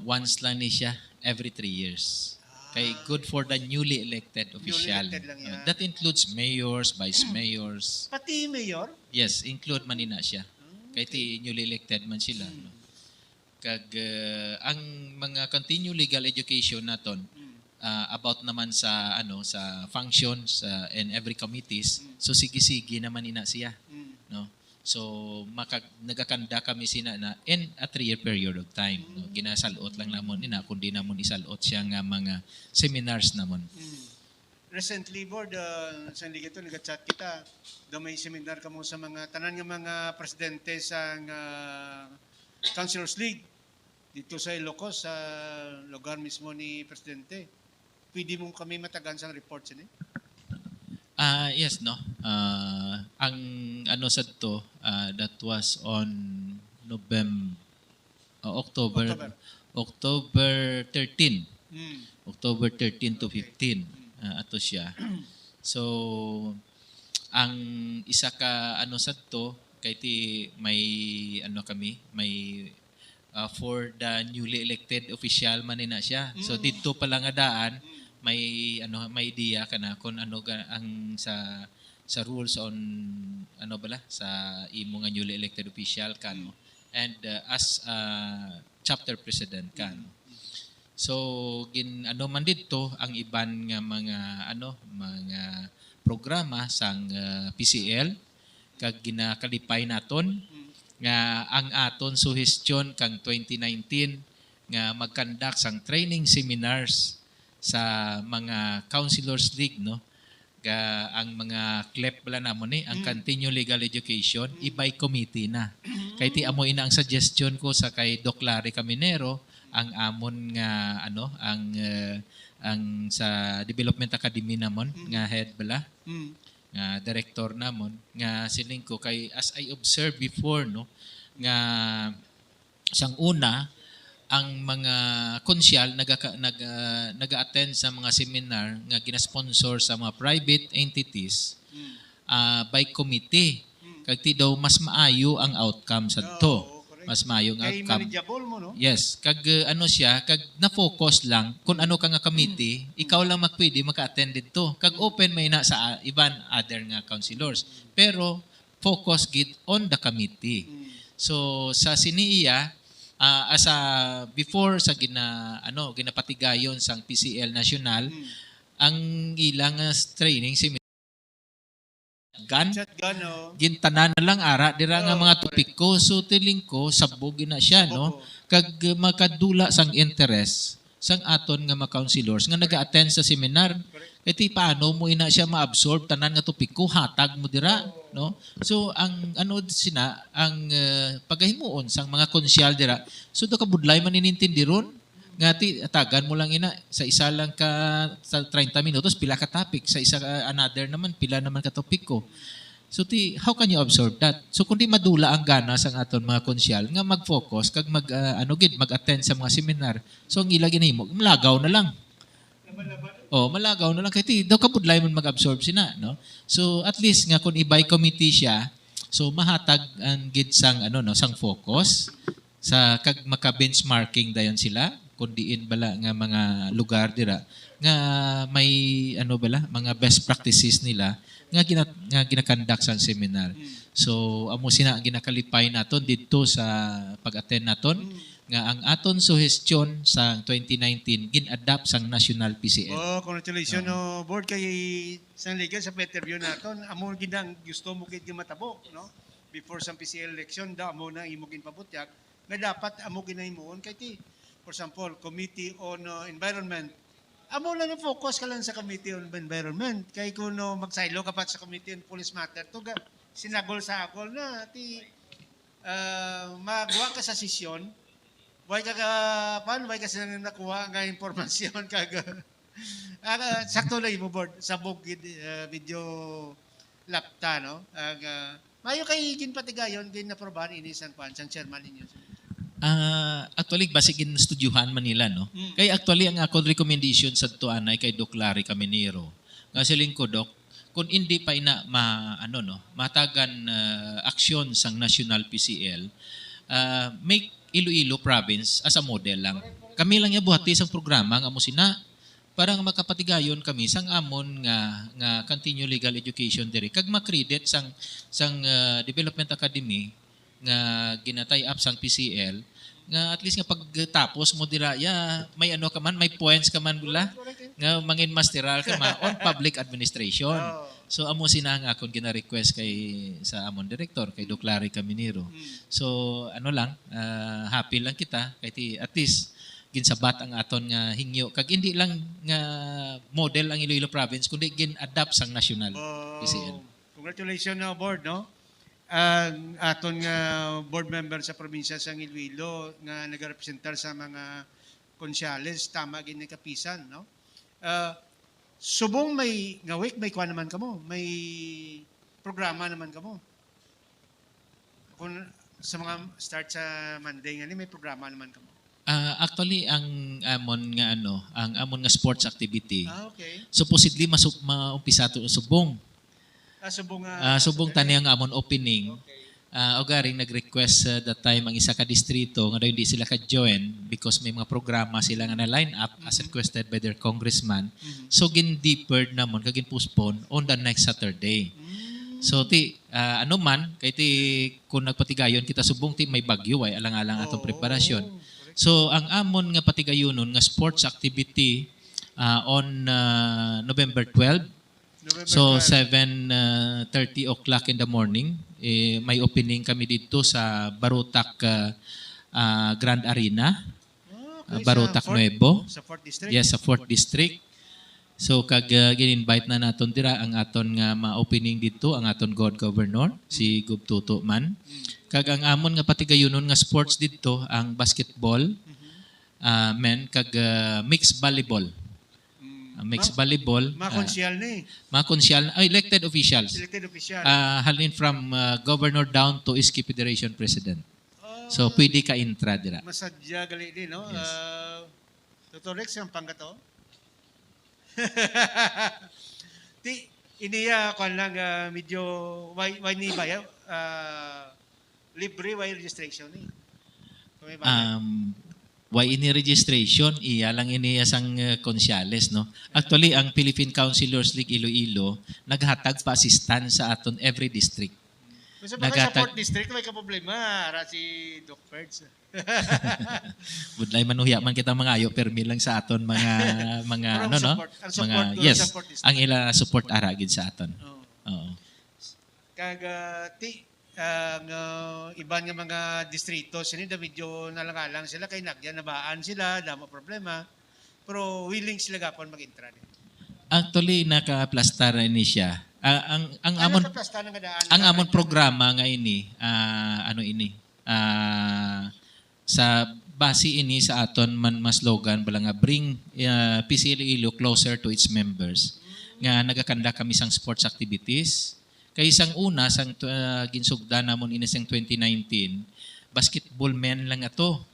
once lang ni siya, every 3 years. Kay good for the newly elected official. Newly elected lang yan. That includes mayors, vice mayors. Pati mayor? Yes, include man nina siya. Kay ti newly elected man sila. No? Kag ang mga continue legal education naton about naman sa sa functions in every committees so sige naman ina siya no so nagakanda kami sina na in a 3-year period of time no ginasalot lang namon ina kundi namon isalot siya nga mga seminars namon. Recently board sa ligito nag-chat kita daw may seminar kamo sa mga tanan nga mga presidente sa Councilors League dito sa Ilocos sa lugar mismo ni Presidente. Pwede mo kami matagan sang report sini? Yes no. Ang sad to that was on October 13. October 13 to 15 ato siya. So ang isa ka sad to kay ti may may for the newly elected official man na siya. So dito pa lang nga daan may idea kana kung ang sa rules on sa imo nga newly elected official kan and as chapter president kan. So man dito ang iban nga mga mga programa sang PCL kag ginakalipay naton nga ang aton suhestyon kang 2019 nga mag-conduct sang training seminars sa mga counselors league, no? Ang mga CLEP pala namon ni ang Continue Legal Education ibay committee na. Kay ti amo ina ang suggestion ko sa kay Doc Larry Caminero ang amon nga ang sa Development Academy namon nga head bala nga director namon nga siling ko kay as I observed before, no, nga sang una ang mga konsyal nag-attend sa mga seminar nga ginasponsor sa mga private entities by committee. Kag ti daw mas maayo ang outcome sa to. Mas maayo ang Kay outcome. manageable mo, no? Yes, kag ano siya, kag na-focus lang kung ano ka nga committee, ikaw lang magpwede maka-attend dito. Kag open may na sa iban other nga counselors. Pero focus gid on the committee. So sa siniiya asa before sa ginapatigayon sang PCL National ang ilang training seminar Shotgun, no? gintanan na lang ara dira nga mga topik ko so tiling ko sabog na siya, no, kag makadula sang interest sang aton nga mga counselors nga naga-attend sa seminar. Iti paano mo ina siya ma-absorb tanan nga topik ko hatag mo dira, no? So ang ang pagahimuon sang mga konsyal dira so do kabudlay man inintindi ron nga ti atagan mo lang ina sa isa lang ka sa 30 minutos pila ka topic, sa isa another naman pila naman ka topic ko. So how can you absorb that? So kundi madula ang gana sang aton mga konsyal nga mag-focus kag mag-attend sa mga seminar. So ang ila ginahimo malagaw na lang. Malagaw na lang kay ti daw kabudlay man mag-absorb sina, no? So at least nga kun ibay committee siya, so mahatag ang gid sang sang focus sa kag maka-benchmarking dayon sila kun diin bala nga mga lugar dira nga may mga best practices nila nga ginakandak sa seminar. So amo sina ginakalipay naton didto sa pag-attend naton nga ang aton suggestion sa 2019 gin-adapt sang National PCL. Congratulations no board kay sang legal sa interview naton. Amo gidang gusto mo gid matabok, no? Before sa PCL election da amo na imo ginpabutyag nga dapat amo ginahimoon kay ti for example, Committee on Environment. Amo lang na focus ka lang sa Committee on Environment. Kay kung magsaylo ka pa sa Committee on Police Matter, to sinagol sa agol na, magawa ka sa sesyon, why ka sila nakuha nga informasyon kag sakto lang mo board sa video lapta, no? Mayo kay ginpatigayon ginaprobahan ini sang chairman ninyo. Actually base gin studyuhan Manila, no. Kay actually ang akong recommendation sa tuanay kay Doc Larry Caminero. Nga siling ko Doc, kung hindi pa ina matagan aksyon sang National PCL, make Iloilo province as a model lang. Kami lang ya buhati sang programa nga mo sina para makapatigayon kami sang amon nga continue legal education diri kag makredit sang Development Academy nga ginatay up sang PCL nga at least nga pagtapos mo dira may may points ka man bula nga mangin masteral ka on public administration. So amo sina nga akon gina-request kay sa amon director kay Doc Larry Caminero. So happy lang kita kay at least ginsabat ang aton nga hingyo kag hindi lang nga model ang Iloilo province kundi gin-adapt sang national PCL. Congratulations na board, no? Ang aton nga board member sa probinsya sang Iloilo nga nagarepresentar sa mga konsyales tama gid ni kapisan, no? Subong may nga week may kuan naman kamo, may programa naman kamo. Kung sa mga start sa Monday nga may programa naman kamo. Actually ang amon nga sports activity. Okay. Supposedly maumpisa to subong. Subong tani ang amon opening. O garing nag-request that time ang isa ka distrito nga daw hindi sila ka-join because may mga programa sila nga na line up as requested by their congressman. So gin-deferred namon kag gin-postpone on the next Saturday. So kay kung nagpatigayon kita subong may bagyo ay alang-alang atong preparasyon. So ang amon nga patigayonon nga sports activity on November 12. So 7:30 o'clock in the morning, may opening kami dito sa Barutak Grand Arena. Okay, Barotac sa fourth- Nuevo. Sa 4th District? Yes, sa 4th District. So kag gin-invite na naton dira ang aton nga ma-opening dito ang aton God Governor si Gub Tuto man. Kag ang amon nga patigayonon nga sports dito ang basketball, men kag mixed volleyball. Ang mixed volleyball, Mga konsyal ni. mga konsyal, elected officials. Selected official. Halin from governor down to Iski Federation President. Oh, So pwede ka intra dira. masadya gali din, no? Yes. Dr. Rex, ang panggato? Iniya ko lang medyo why ni bayaw libre why registration ni. Kung may bayad. Why ini registration iya lang ini sang konsyales no. Actually ang Philippine Councilors League Iloilo naghatag pa assistance sa aton every district. Kasi baka sa nagatag- 4th district may ka problema ra si Doc Ferds. Budlay manuhya man kita mga ayo permi lang sa aton mga Pero ano no. ang Mga support doon yes. sa 4th district. Ang ila support ara gid sa aton. Oo. Oo. Kag ang iban nga mga distrito sini da medyo nalangalang sila kay nagyan nabaan sila damo problema pero willing sila gapon mag-intra din. Actually naka-plastar ini siya. Ang amon nakaplasta ng daan. ang amon programa nga ini ano ini sa base ini sa aton man mas slogan bala nga bring PCL Iloilo closer to its members nga nagakanda kami sang sports activities kay isang una sang ginsugdan namon ini sang 2019 basketball men lang ato.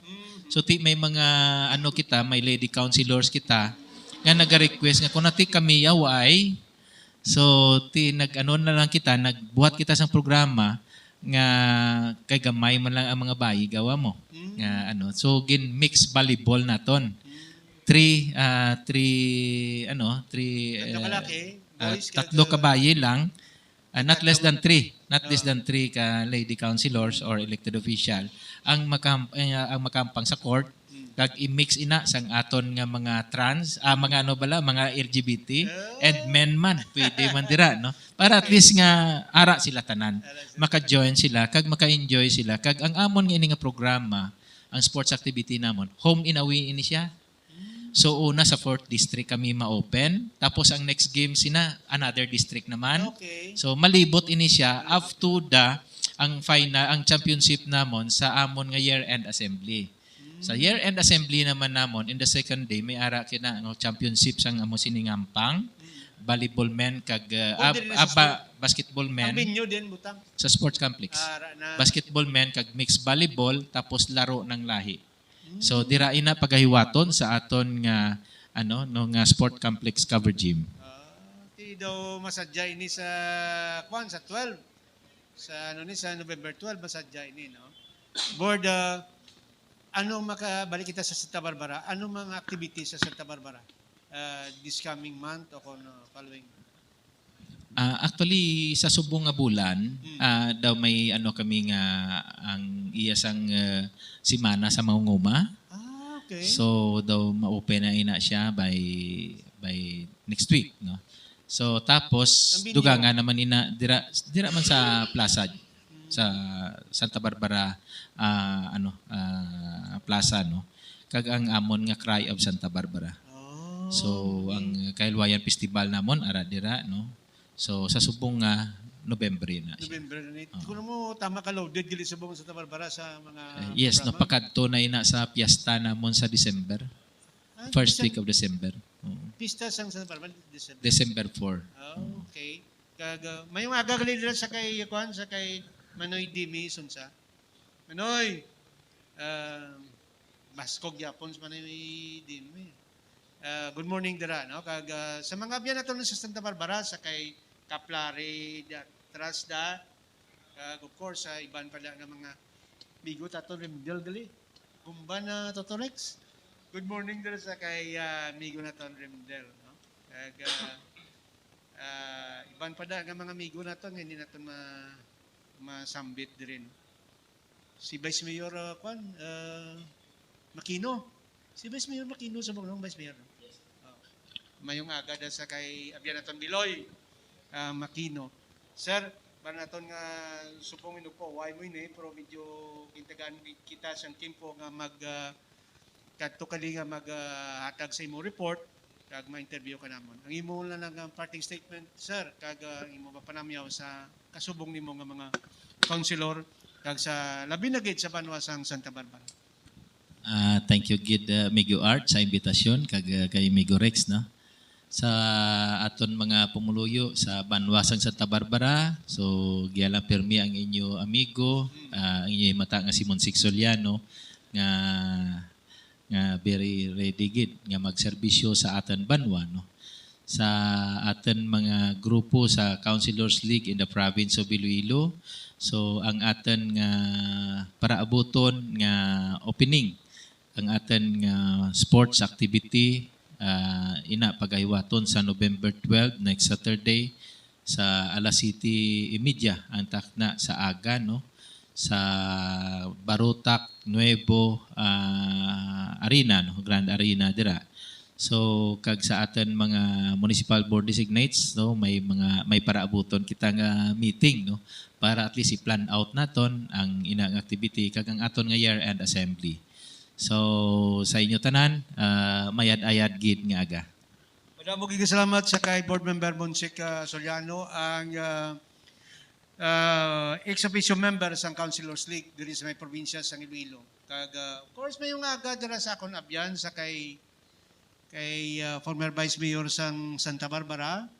So ti may mga ano kita may lady councilors kita nga naga-request nga kung nati kami yaway. So ti nag-ano na lang kita, nagbuhat kita sang programa nga kay gamay man lang ang mga bayi gawa mo. Nga ano, so gin mix volleyball naton. Three Tatlo kalaki, boys, tatlo ka bayi lang. Not less than three ka lady councilors or elected official ang makampang sa court kag i-mix ina sang aton nga mga trans mga ano bala mga LGBT and men man pwede man dira no para at least nga ara sila tanan maka-join sila kag maka-enjoy sila kag ang amon nga ini nga programa ang sports activity namon home and away ini siya. So una sa 4th district kami ma-open tapos ang next game sina another district naman. Okay. So malibot ini siya up to ang final ang championship namon sa amon nga year-end assembly. Sa year-end assembly naman namon in the second day may ara kina ang championship sang amo siningampang volleyball men kag basketball Ang men venue din butang. sa sports complex. Na Basketball men kag mixed volleyball tapos laro ng lahi. So dira ina pagahiwaton sa aton nga ano no nga sport complex cover gym. Ti daw masadya ini sa kwan sa 12. Sa ano ni sa November 12 masadya ini no. Board ano makabalik kita sa Santa Barbara? Ano mga activities sa Santa Barbara? This coming month o kung following? Actually sa subong nga bulan daw may ano kami nga ang iyasang simana sa Maunguma. Okay. So daw ma-open na ina siya by next week no. So tapos Ang video. dugangan naman ina dira man sa plaza sa Santa Barbara plaza no. Kag ang amon nga Cry of Santa Barbara. Oh, So ang Kailwayan Festival namon ara dira no. So sa subong nga November na siya. November na Kung mo tama ka loaded gili sa buong Santa Barbara sa mga Yes, no programa? pakadto na ina sa piyesta namon sa December. First week of December. Oo. Pista sang Santa Barbara December. December 4. Oh, okay. Kag may mga gagali dira sa kay kwan sa kay Manoy Dimi Sunsa. Manoy. Maskog yapon sa Manoy Dimi. Good morning dira no kag sa mga biyan nato sa Santa Barbara sa kay Kaplari Trasda of course sa iban pala nga mga bigo tato Remdel gali gumba na Totorex. Good morning dira sa kay migo naton Remdel no kag iban pa nga mga migo naton nga hindi naton masambit din si Vice Mayor Makino si Vice Mayor Makino sa mga Vice Mayor mayong aga da sa kay abyan naton Biloy Makino. Sir, para naton nga supong minupo, why mo ini pero medyo kintagaan kita sa tempo nga kadto kali nga maghatag sa imo report kag ma-interview ka namon. Ang imo na lang ang parting statement, sir, kag imo mapanamyaw sa kasubong nimo nga mga councilor kag sa labi na gid sa Banwasang Santa Barbara. Thank you gid Migo Art sa imbitasyon kag kay Migo Rex no. Sa aton mga pumuluyo sa Banwasang Santa Barbara. So giala permi ang inyo amigo, ang inyo mata nga Simon Sixoliano nga very ready gid nga magserbisyo sa aton banwa no. Sa aton mga grupo sa Councilors League in the province of Iloilo. So ang aton nga paraabuton nga opening ang aton nga sports activity ina pagaywaton sa November 12 next Saturday sa alas 7:30 ang takna sa aga no sa Barutak Nuevo Arena no Grand Arena dira. So kag sa aton mga municipal board designates no may paraabuton kita nga meeting no para at least i-plan out naton ang inang activity kag ang aton nga year-end assembly. So sa inyo tanan, mayad-ayad gid nga aga. Madam mo salamat sa kay Board Member Monsic Soliano, ang ex-officio member sa Councilors League diri sa may probinsya sa Iloilo. Kag of course may yung aga dira sa akon abyan sa kay former Vice Mayor sang Santa Barbara,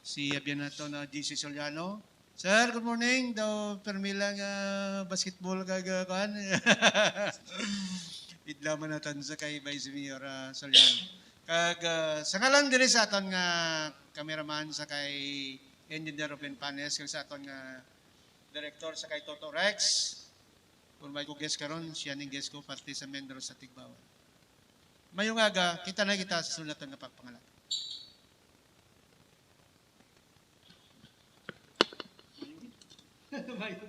si abyan nato na GC Soliano. Sir, good morning. Daw permilang basketball kag kuan. Idlaman natin sa kay Vice Mayor Soliano. Kag sa ngalan diri sa aton nga cameraman sa kay Engineer Ruben Panes kag sa aton nga director sa kay Toto Rex. Kung may ko guest karon, siya ning guest ko parte sa Mendro sa Tigbawan. Mayong aga, kita na kita sa sunod nga pagpangalan. Mayong